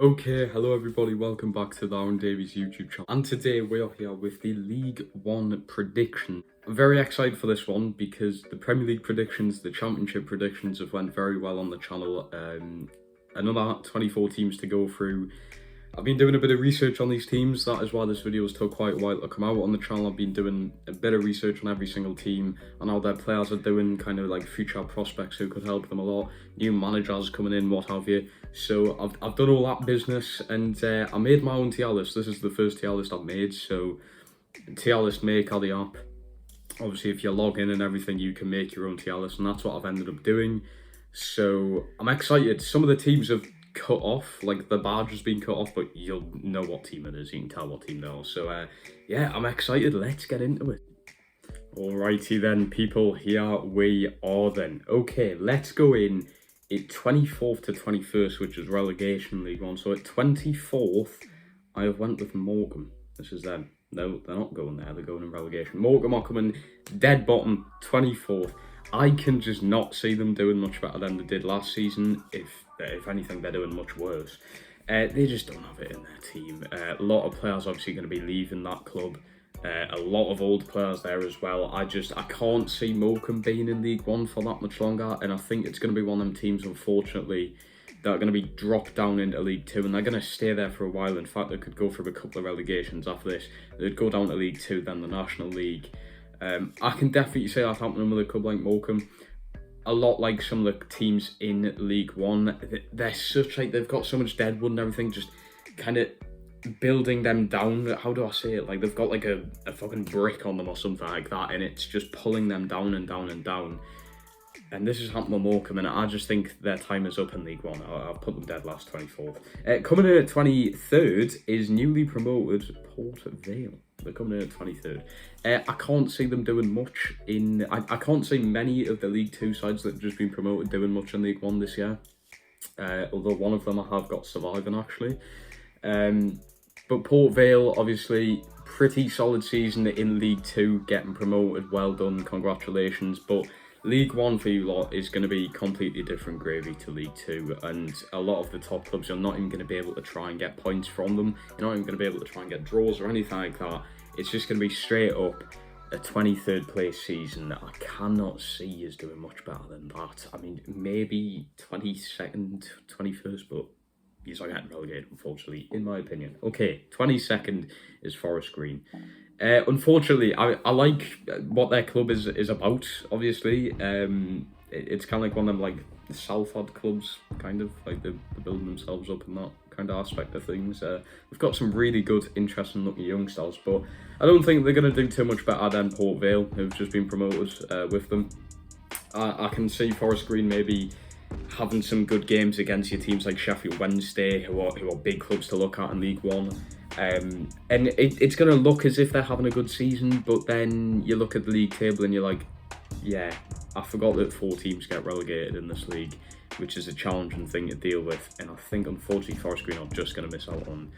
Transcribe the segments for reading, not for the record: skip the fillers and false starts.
Okay, hello everybody, welcome back to the Aaron Davies YouTube channel. And today we are here with the League One prediction. I'm very excited for this one because the Premier League predictions, the Championship predictions have went very well on the channel. Another 24 teams to go through. I've been doing a bit of research on these teams. That is why this video has took quite a while to come out on the channel. I've been doing a bit of research on every single team and how their players are doing, kind of like future prospects who could help them a lot, new managers coming in, what have you. So I've done all that business and I made my own tier list. This is the first tier list I've made. So tier list maker, the app. Obviously, if you log in and everything, you can make your own tier list, and that's what I've ended up doing. So I'm excited. Some of the teams have cut off, like the badge has been cut off, but you'll know what team it is. You can tell what team they are. So yeah, I'm excited. Let's get into it. Alrighty then, people, here we are then. Okay, let's go in at 24th to 21st, which is relegation League One. So at 24th, I have went with Morecambe. This is them. No, they're not going there. They're going in relegation. Morecambe are coming dead bottom, 24th. I can just not see them doing much better than they did last season. If anything, they're doing much worse. They just don't have it in their team. A lot of players obviously going to be leaving that club. A lot of old players there as well. I can't see Morecambe being in League One for that much longer, and I think it's going to be one of them teams, unfortunately, that are going to be dropped down into League Two, and they're going to stay there for a while. In fact, they could go through a couple of relegations after this. They'd go down to League Two, then the National League. I can definitely say that happening with a club like Morecambe. A lot like some of the teams in League One. They're such like, they've got so much deadwood and everything, just kind of building them down. How do I say it? Like they've got like a fucking brick on them or something like that, and it's just pulling them down and down and down. And this has happened with Morecambe, and I just think their time is up in League One. I've put them dead last, 24th. Coming in at 23rd is newly promoted Port Vale. They're coming in at 23rd. I can't see them doing much in... I can't see many of the League Two sides that have just been promoted doing much in League One this year. Although one of them I have got surviving, actually. But Port Vale, obviously, pretty solid season in League Two, getting promoted. Well done, congratulations. But League One for you lot is going to be completely different gravy to League Two, and a lot of the top clubs, you're not even going to be able to try and get points from them. You're not even going to be able to try and get draws or anything like that. It's just going to be straight up a 23rd place season. I cannot see us doing much better than that. I mean, maybe 22nd, 21st, but you're getting relegated, unfortunately, in my opinion. Okay, 22nd is Forest Green. Unfortunately, I like what their club is about, obviously. It's kind of like one of them, like, Salford clubs, kind of. Like, they're building themselves up in that kind of aspect of things. We've got some really good, interesting looking youngsters, but I don't think they're going to do too much better than Port Vale, who've just been promoted with them. I can see Forest Green maybe having some good games against your teams like Sheffield Wednesday, who are big clubs to look at in League One. And it's going to look as if they're having a good season, but then you look at the league table and you're like, yeah, I forgot that 4 teams get relegated in this league, which is a challenging thing to deal with. And I think, unfortunately, Forest Green are just going to miss out on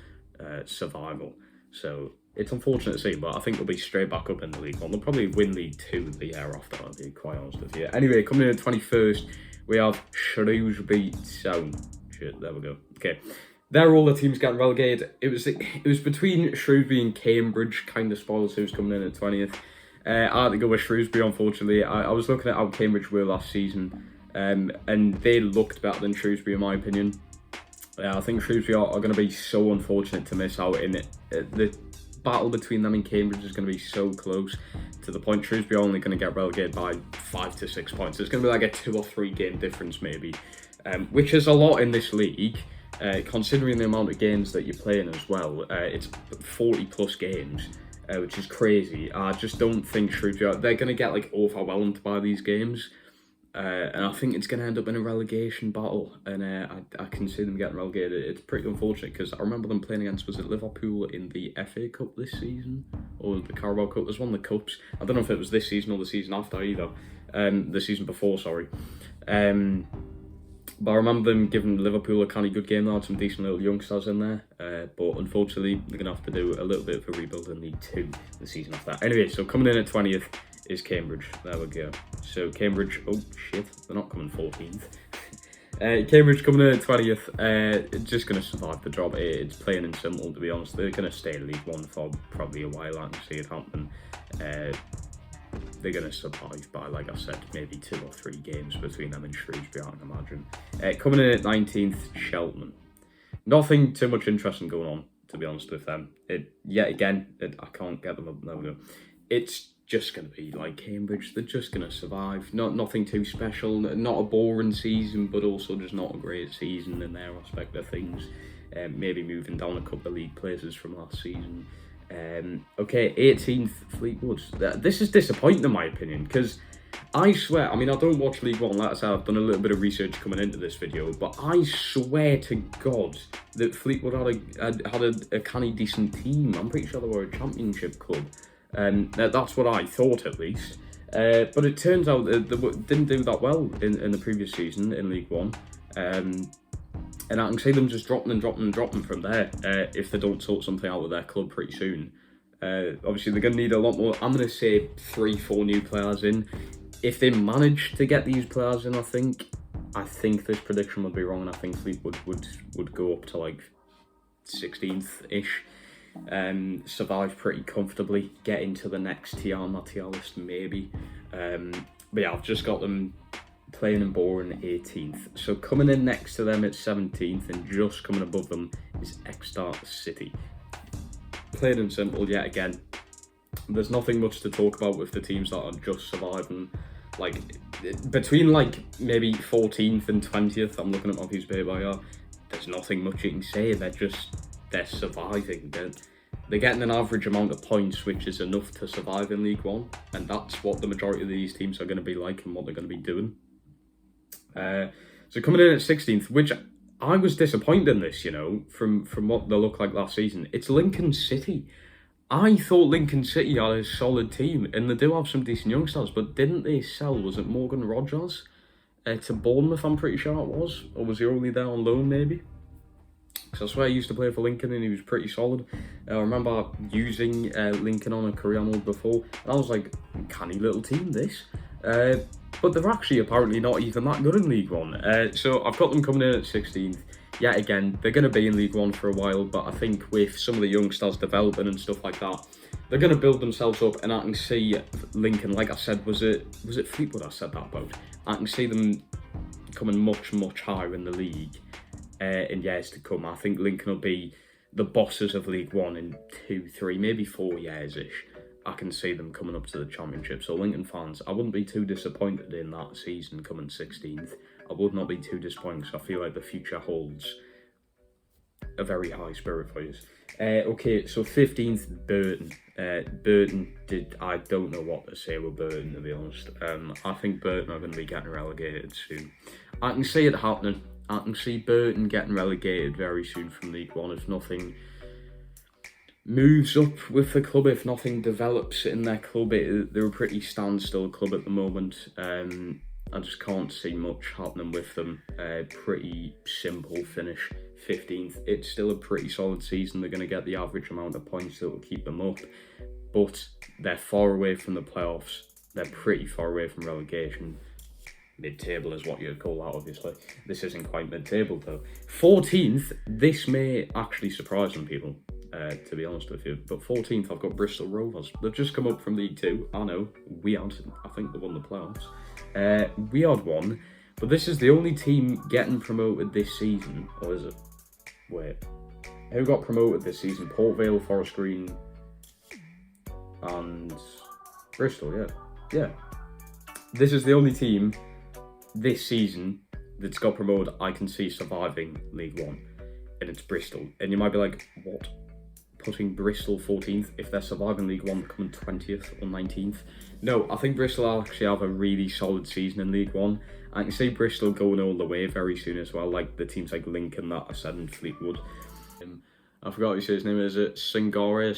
survival. So it's unfortunate to see, but I think they'll be straight back up in the League One. They'll probably win League Two the year after, I'll be quite honest with you. Anyway, coming in at 21st, we have Shrewsbury Town. Shit, there we go. Okay. They're all the teams getting relegated. It was between Shrewsbury and Cambridge, kind of spoils who's coming in at 20th. I had to go with Shrewsbury, unfortunately. I was looking at how Cambridge were last season, and they looked better than Shrewsbury, in my opinion. I think Shrewsbury are going to be so unfortunate to miss out in it. The battle between them and Cambridge is going to be so close, to the point Shrewsbury are only going to get relegated by 5 to 6 points. It's going to be like a 2 or 3 game difference, maybe, which is a lot in this league. Considering the amount of games that you're playing as well, it's 40 plus games, which is crazy. I just don't think Shrewsbury, they're going to get like overwhelmed by these games, and I think it's going to end up in a relegation battle, and I can see them getting relegated. It's pretty unfortunate because I remember them playing against, was it Liverpool in the FA Cup this season, or the Carabao Cup? There's one of the cups. I don't know if it was this season or the season after either, the season before, sorry. But I remember them giving Liverpool a kind of good game. They had some decent little youngsters in there. But unfortunately, they're going to have to do a little bit of a rebuild in League Two the season after that. Anyway, so coming in at 20th is Cambridge. There we go. So Cambridge, oh shit, they're not coming 14th. Cambridge coming in at 20th, just going to survive the drop. It's plain and simple, to be honest. They're going to stay in League One for probably a while. I can see it happen. They're going to survive by, like I said, maybe 2 or 3 games between them and Shrewsbury, I can imagine. Coming in at 19th, Cheltenham. Nothing too much interesting going on, to be honest with them. I can't get them up. No. It's just going to be like Cambridge. They're just going to survive. Nothing too special. Not a boring season, but also just not a great season in their aspect of things. Maybe moving down a couple of league places from last season. 18th, Fleetwood. This is disappointing in my opinion, because I swear, I mean, I don't watch League One, like I said, I've done a little bit of research coming into this video, but I swear to God that Fleetwood had a kind of decent team. I'm pretty sure they were a championship club. That's what I thought, at least. But it turns out that they didn't do that well in the previous season in League One. And I can see them just dropping from there if they don't sort something out with their club pretty soon. Obviously, they're going to need a lot more. I'm going to say 3-4 new players in. If they manage to get these players in, I think this prediction would be wrong, and I think Fleetwood would go up to like 16th-ish. Survive pretty comfortably, get into the next tier on that tier list maybe. But yeah, I've just got them plain and boring 18th. So coming in next to them at 17th and just coming above them is Exeter City. Plain and simple yet again. There's nothing much to talk about with the teams that are just surviving. Like, between like maybe 14th and 20th, I'm looking at my piece of paper here, there's nothing much you can say. They're surviving. They're getting an average amount of points, which is enough to survive in League One, and that's what the majority of these teams are going to be like and what they're going to be doing. So coming in at 16th, which I was disappointed in this, from what they looked like last season, it's Lincoln City. I thought Lincoln City had a solid team, and they do have some decent youngsters, but didn't they sell, was it Morgan Rogers, to Bournemouth, I'm pretty sure it was? Or was he only there on loan, maybe? Because I swear he used to play for Lincoln and he was pretty solid. I remember using Lincoln on a career mode before, and I was like, canny little team, this. But they're actually apparently not even that good in League One. So I've got them coming in at 16th. Yet again, they're going to be in League One for a while, but I think with some of the youngsters developing and stuff like that, they're going to build themselves up, and I can see Lincoln, like I said, was it Fleetwood I said that about? I can see them coming much, much higher in the league in years to come. I think Lincoln will be the bosses of League One in 2, 3, maybe 4 years-ish. I can see them coming up to the Championship. So Lincoln fans, I wouldn't be too disappointed in that season coming 16th. I would not be too disappointed, because I feel like the future holds a very high spirit for you. Okay, so 15th, Burton. I don't know what to say with Burton, to be honest. I think Burton are going to be getting relegated soon. I can see it happening. I can see Burton getting relegated very soon from League One if nothing moves up with the club, if nothing develops in their club. They're a pretty standstill club at the moment. I just can't see much happening with them. Pretty simple finish, 15th. It's still a pretty solid season. They're going to get the average amount of points that will keep them up, but they're far away from the playoffs. They're pretty far away from relegation. Mid-table is what you'd call that, obviously. This isn't quite mid-table, though. 14th, this may actually surprise some people, to be honest with you. But 14th, I've got Bristol Rovers. They've just come up from League Two. I know, weird. I think they won the playoffs. Weird one. But this is the only team getting promoted this season. Or is it? Wait. Who got promoted this season? Port Vale, Forest Green, and Bristol, yeah. Yeah. This is the only team this season that's got promoted I can see surviving League One, and it's Bristol. And you might be like, what? Putting Bristol 14th if they're surviving League One, coming 20th or 19th? No, I think Bristol actually have a really solid season in League One. I can see Bristol going all the way very soon as well, like the teams like Lincoln that I said, and Fleetwood. I forgot what his name is. It Sangare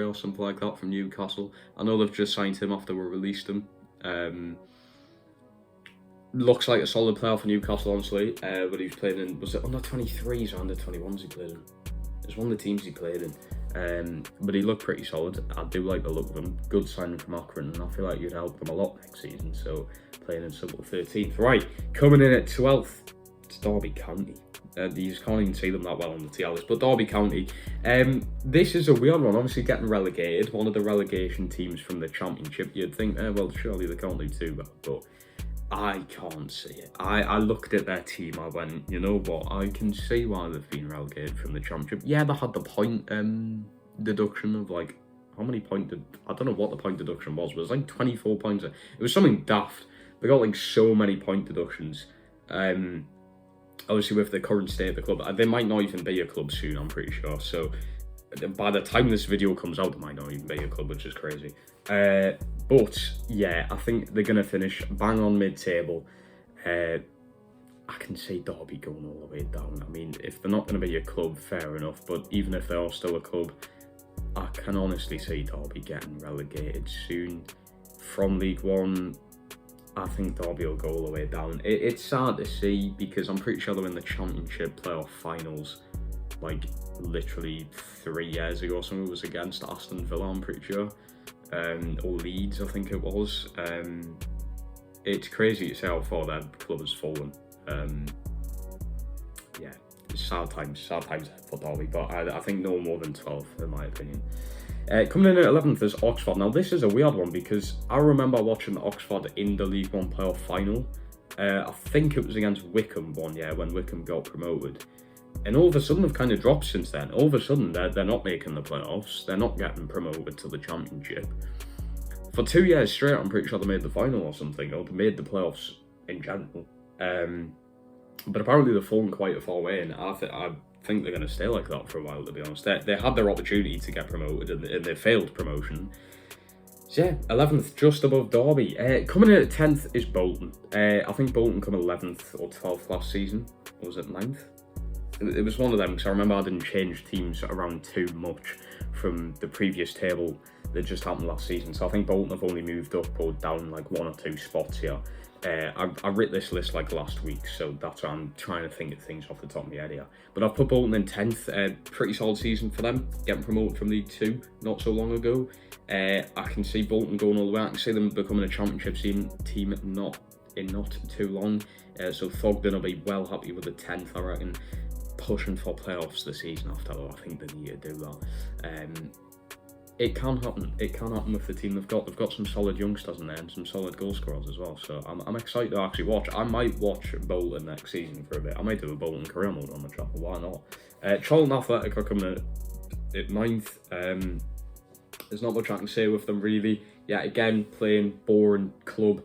or something like that from Newcastle. I know they've just signed him after we released him. Looks like a solid player for Newcastle, honestly. But he's played in, was it under 23s or under 21s he played in? It's one of the teams he played in. But he looked pretty solid. I do like the look of him. Good signing from Accrington, and I feel like you'd help them a lot next season. So playing in simple 13th. Right, coming in at 12th. It's Darby County. You just can't even see them that well on the TL list, but Darby County. This is a weird one, obviously getting relegated, one of the relegation teams from the Championship. You'd think, well, surely they can't do too bad, but I can't see it. I looked at their team, I went, you know what, I can see why they've been relegated from the Championship. Yeah, they had the point deduction of like, how many points I don't know what the point deduction was, but it was like 24 points. It was something daft. They got like so many point deductions. Obviously with the current state of the club, they might not even be a club soon, I'm pretty sure. So by the time this video comes out, they might not even be a club, which is crazy. But yeah, I think they're going to finish bang on mid-table. I can see Derby going all the way down. I mean, if they're not going to be a club, fair enough. But even if they are still a club, I can honestly see Derby getting relegated soon from League One. I think Derby will go all the way down. It's sad to see because I'm pretty sure they were in the Championship playoff finals like literally 3 years ago or something. It was against Aston Villa, I'm pretty sure. Or Leeds, I think it was. It's crazy to see how far that club has fallen. Yeah, sad times for Derby, but I think no more than 12 in my opinion. Coming in at 11th is Oxford. Now this is a weird one because I remember watching Oxford in the League One playoff final. I think it was against Wickham one year when Wickham got promoted. And all of a sudden they've kind of dropped since then. All of a sudden they're not making the playoffs. They're not getting promoted to the Championship. For 2 years straight, I'm pretty sure they made the final or something, or they made the playoffs in general. But apparently they've fallen quite a far way, and I think they're going to stay like that for a while, to be honest. They had their opportunity to get promoted, and they failed promotion. So yeah, 11th, just above Derby. Coming in at 10th is Bolton. I think Bolton come 11th or 12th last season. Or was it 9th? It was one of them, because I remember I didn't change teams around too much from the previous table that just happened last season. So I think Bolton have only moved up or down like 1 or 2 spots here. I writ this list like last week, so that's why I'm trying to think of things off the top of my head here. But I've put Bolton in 10th, pretty solid season for them, getting promoted from League 2 not so long ago. I can see Bolton going all the way. I can see them becoming a Championship team not too long. So Thogden will be well happy with the 10th, I reckon. Pushing for playoffs the season after, though, I think they need to do that. It can happen. It can happen with the team they've got. They've got some solid youngsters in there and some solid goal scorers as well. So I'm excited to actually watch. I might watch Bolton next season for a bit. I might do a Bolton career mode on the channel. Why not? Charlton Athletic are coming at 9th. There's not much I can say with them really. Yeah, again, playing boring club.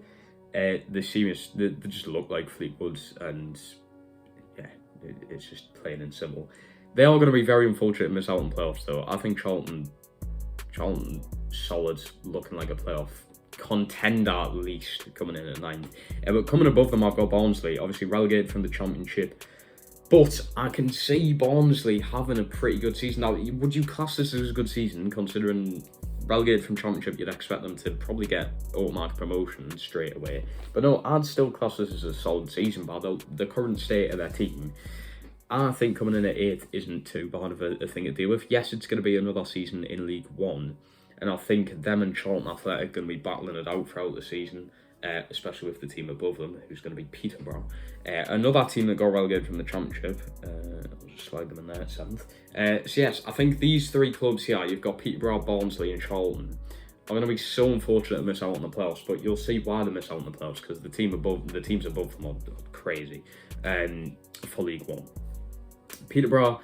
They just look like Fleetwood, and yeah, it's just plain and simple. They are going to be very unfortunate to miss out on playoffs, though. I think Charlton solid, looking like a playoff contender at least, coming in at 9th. But coming above them, I've got Barnsley, obviously relegated from the Championship. But I can see Barnsley having a pretty good season. Now, would you class this as a good season, considering relegated from Championship, you'd expect them to probably get automatic promotion straight away. But no, I'd still class this as a solid season by the current state of their team. I think coming in at 8th isn't too bad of a thing to deal with. Yes, it's going to be another season in League One, and I think them and Charlton Athletic are going to be battling it out throughout the season, especially with the team above them, who's going to be Peterborough. Another team that got relegated from the Championship, I'll just slide them in there at 7th. So yes, I think these 3 clubs here, you've got Peterborough, Barnsley and Charlton, are going to be so unfortunate to miss out on the playoffs, but you'll see why they miss out on the playoffs, because the teams above them are crazy for League One. Peterborough,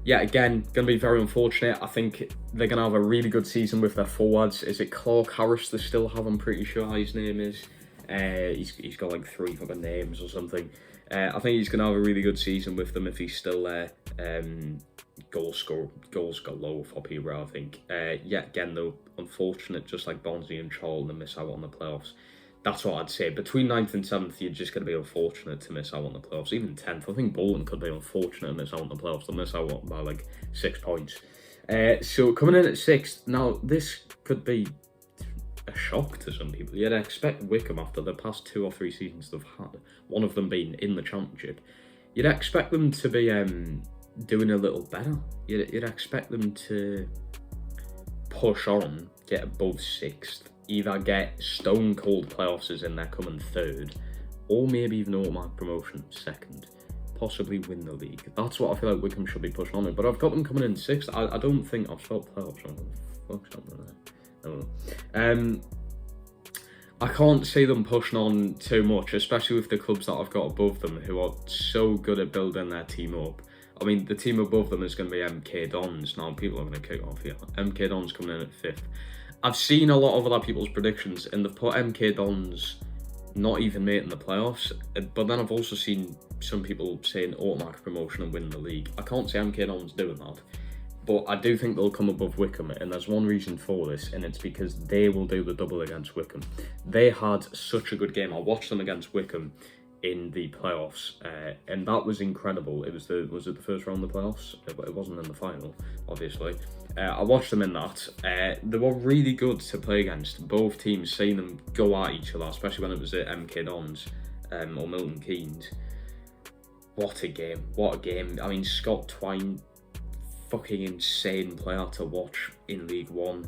yeah, again, going to be very unfortunate. I think they're going to have a really good season with their forwards. Is it Clark Harris they still have? I'm pretty sure his name is. He's got like 3 other names or something. I think he's going to have a really good season with them if he's still there. Goals galore for Peterborough, I think. Yeah, again, though, unfortunate, just like Barnsley and Charlton, to miss out on the playoffs. That's what I'd say. Between 9th and 7th, you're just going to be unfortunate to miss out on the playoffs. Even 10th, I think Bolton could be unfortunate to miss out on the playoffs. They'll miss out by like 6 points. So coming in at 6th, now this could be a shock to some people. You'd expect Wickham, after the past 2 or 3 seasons they've had, one of them being in the Championship, you'd expect them to be doing a little better. You'd expect them to push on, get above 6th, either get stone cold playoffs as in they're coming 3rd, or maybe even automatic promotion 2nd. possibly win the league. That's what I feel like Wickham should be pushing on in. But I've got them coming in 6th. I don't think I've spelled playoffs wrong. Fuck's happening there? I don't know. I can't see them pushing on too much, especially with the clubs that I've got above them who are so good at building their team up. I mean, the team above them is going to be MK Dons. Now, people are going to kick off here. MK Dons coming in at 5th. I've seen a lot of other people's predictions, and they've put MK Dons not even making the playoffs. But then I've also seen some people saying automatic promotion and winning the league. I can't see MK Dons doing that. But I do think they'll come above Wickham, and there's one reason for this, and it's because they will do the double against Wickham. They had such a good game. I watched them against Wickham in the playoffs, and that was incredible. Was it the first round of the playoffs? It wasn't in the final, obviously. I watched them in that. They were really good to play against. Both teams, seeing them go at each other, especially when it was at MK Dons or Milton Keynes. What a game! What a game! I mean, Scott Twine, fucking insane player to watch in League One.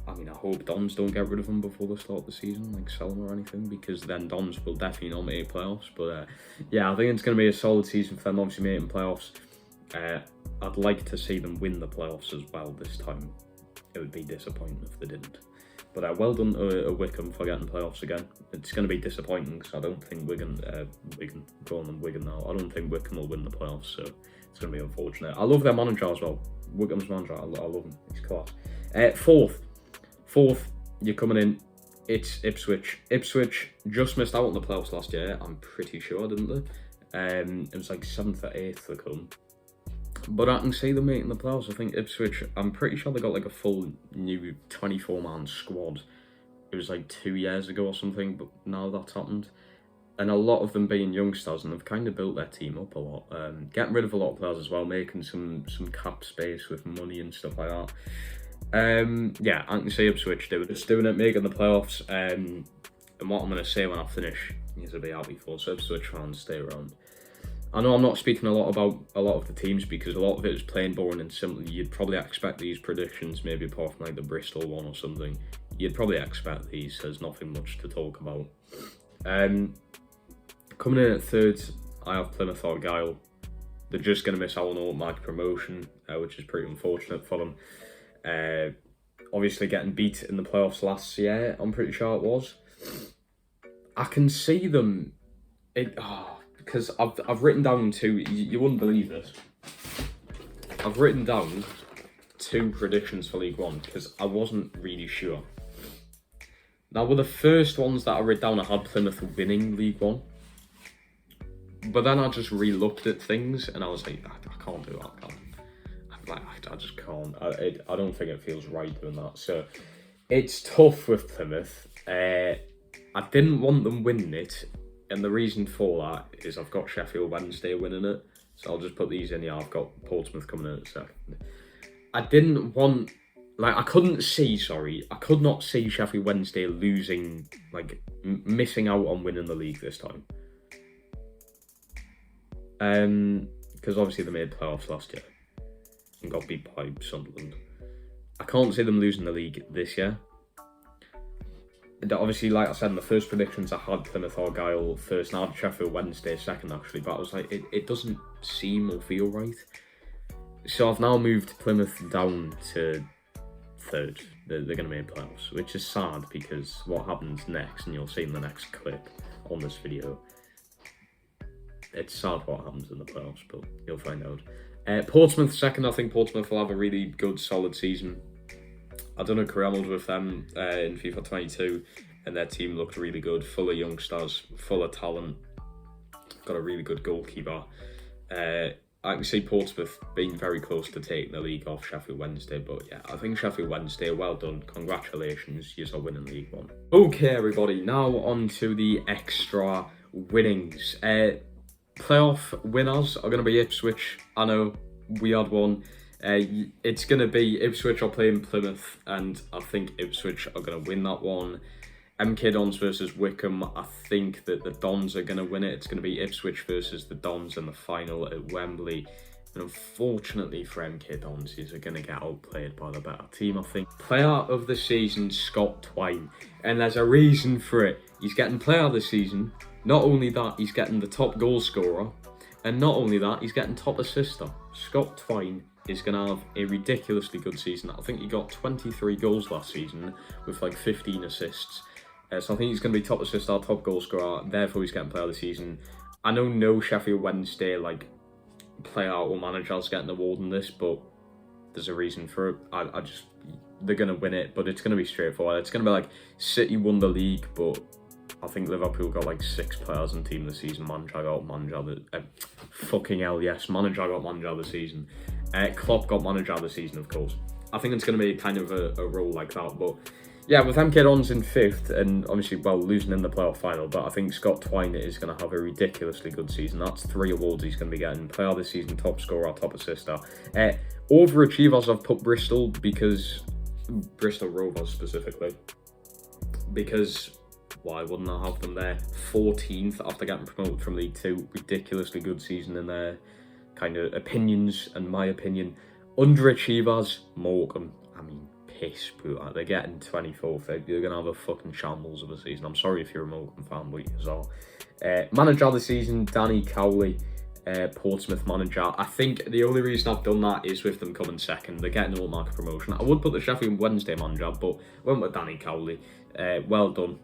I mean, I hope Dons don't get rid of him before the start of the season, like sell him or anything, because then Dons will definitely not make playoffs. But yeah, I think it's going to be a solid season for them, obviously making playoffs. I'd like to see them win the playoffs as well this time. It would be disappointing if they didn't. But well done Wickham for getting playoffs again. It's going to be disappointing because I don't think Wigan now. I don't think Wickham will win the playoffs, so it's going to be unfortunate. I love their manager as well. Wickham's manager, I love him. He's class. Fourth, you're coming in. It's Ipswich. Ipswich just missed out on the playoffs last year. I'm pretty sure, didn't they? It was like 7th or 8th they come. But I can see them making the playoffs. I think Ipswich, I'm pretty sure they got like a full new 24-man squad. It was like 2 years ago or something, but now that's happened. And a lot of them being youngsters, and they've kind of built their team up a lot. Getting rid of a lot of players as well, making some cap space with money and stuff like that. Yeah, I can see Ipswich doing it, making the playoffs. And what I'm going to say when I finish, you'll be happy for. So Ipswich fans, stay around. I know I'm not speaking a lot about a lot of the teams because a lot of it is plain boring and simple. You'd probably expect these predictions, maybe apart from like the Bristol one or something. You'd probably expect these. There's nothing much to talk about. Coming in at 3rd, I have Plymouth Argyle. They're just going to miss out on automatic promotion, which is pretty unfortunate for them. Obviously getting beat in the playoffs last year, I'm pretty sure it was. I can see them... because I've written down you wouldn't believe this. I've written down 2 predictions for League One because I wasn't really sure. Now, with the first ones that I wrote down, I had Plymouth winning League One. But then I just re-looked at things and I was like, I can't do that. I just can't. I don't think it feels right doing that. So it's tough with Plymouth. I didn't want them winning it. And the reason for that is I've got Sheffield Wednesday winning it. So I'll just put these in here. I've got Portsmouth coming in at 2nd. I didn't want... I could not see Sheffield Wednesday losing, missing out on winning the league this time. Because obviously they made playoffs last year and got beat by Sunderland. I can't see them losing the league this year. Obviously, like I said in the first predictions, I had Plymouth Argyle first, and I had Sheffield Wednesday 2nd actually, but I was like, it doesn't seem or feel right. So I've now moved Plymouth down to 3rd. They're going to make playoffs, which is sad because what happens next, and you'll see in the next clip on this video, it's sad what happens in the playoffs, but you'll find out. Portsmouth 2nd, I think Portsmouth will have a really good, solid season. I done a career mode with them in FIFA 22, and their team looked really good, full of youngsters, full of talent, got a really good goalkeeper. I can see Portsmouth being very close to taking the league off Sheffield Wednesday, but yeah, I think Sheffield Wednesday, well done, congratulations, you're winning League One. Okay everybody, now on to the extra winnings. Playoff winners are going to be Ipswich. I know, we had one. It's going to be Ipswich are playing Plymouth, and I think Ipswich are going to win that one. MK Dons versus Wickham, I think that the Dons are going to win it. It's going to be Ipswich versus the Dons in the final at Wembley. And unfortunately for MK Dons, he's going to get outplayed by the better team, I think. Player of the season, Scott Twine. And there's a reason for it. He's getting player of the season. Not only that, he's getting the top goal scorer. And not only that, he's getting top assister. Scott Twine is going to have a ridiculously good season. I think he got 23 goals last season with like 15 assists. So I think he's going to be top assister, top goal scorer. Therefore, he's getting player of the season. I know no Sheffield Wednesday like player or manager's getting the award in this, but there's a reason for it. They're going to win it, but it's going to be straightforward. It's going to be like City won the league, but I think Liverpool got like 6 players in team this season. Manager got manager of the fucking hell, yes. Manager got manager of the season. Klopp got manager of the season, of course. I think it's going to be kind of a role like that. But yeah, with MK Dons in 5th and obviously, well, losing in the playoff final, but I think Scott Twine is going to have a ridiculously good season. That's 3 awards he's going to be getting. Player of the season, top scorer, top assister. Overachievers, I've put Bristol Rovers specifically, because why wouldn't I have them there? 14th after getting promoted from League 2. Ridiculously good season in their kind of opinions and my opinion. Underachievers, Morecambe. I mean, piss poor. They're getting 24th. They're going to have a fucking shambles of a season. I'm sorry if you're a Morecambe fan, but you are. Manager of the season, Danny Cowley. Portsmouth manager. I think the only reason I've done that is with them coming second. They're getting an automatic promotion. I would put the Sheffield Wednesday manager, but went with Danny Cowley. Well done.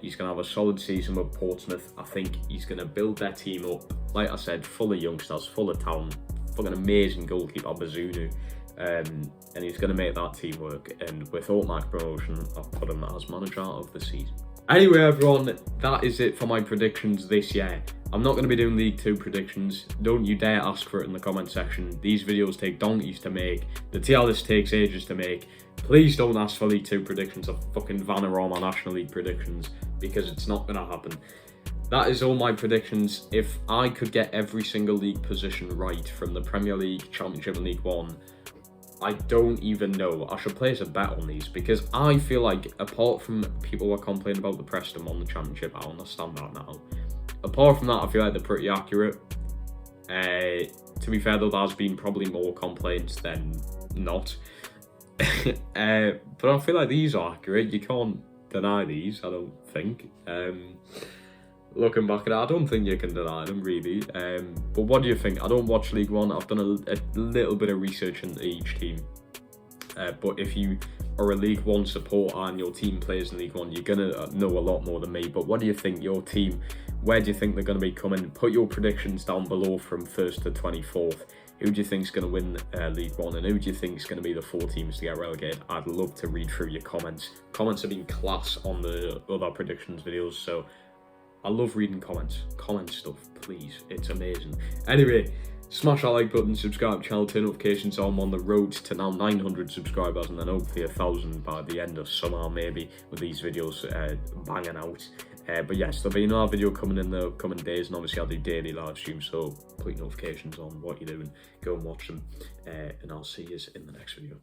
He's going to have a solid season with Portsmouth. I think he's going to build their team up. Like I said, full of youngsters, full of talent. Fucking amazing goalkeeper, Bazunu. And he's going to make that team work. And with automatic promotion, I've put him as manager of the season. Anyway, everyone, that is it for my predictions this year. I'm not going to be doing League 2 predictions. Don't you dare ask for it in the comment section. These videos take donkeys to make. The tier list takes ages to make. Please don't ask for League 2 predictions or fucking Vanarama National League predictions, because it's not going to happen. That is all my predictions. If I could get every single league position right from the Premier League, Championship and League 1, I don't even know. I should place a bet on these, because I feel like, apart from people who are complaining about the Preston on the Championship, I understand that now. Apart from that, I feel like they're pretty accurate. To be fair though, there's been probably more complaints than not. But I feel like these are accurate. You can't deny these, I don't think. Looking back at it, I don't think you can deny them, really. But what do you think? I don't watch League 1. I've done a little bit of research into each team. But if you are a League 1 supporter and your team plays in League 1, you're going to know a lot more than me. But what do you think? Your team, where do you think they're going to be coming? Put your predictions down below from 1st to 24th. Who do you think is going to win League 1, and who do you think is going to be the 4 teams to get relegated? I'd love to read through your comments. Comments have been class on the other predictions videos, so I love reading comments. Comment stuff, please. It's amazing. Anyway, smash that like button, subscribe to the channel, turn notifications on. I'm on the road to now 900 subscribers, and then hopefully 1,000 by the end of summer, maybe, with these videos banging out. But yes, there'll be another video coming in the coming days, and obviously I'll do daily live streams, so put your notifications on what you're doing, go and watch them, and I'll see you in the next video.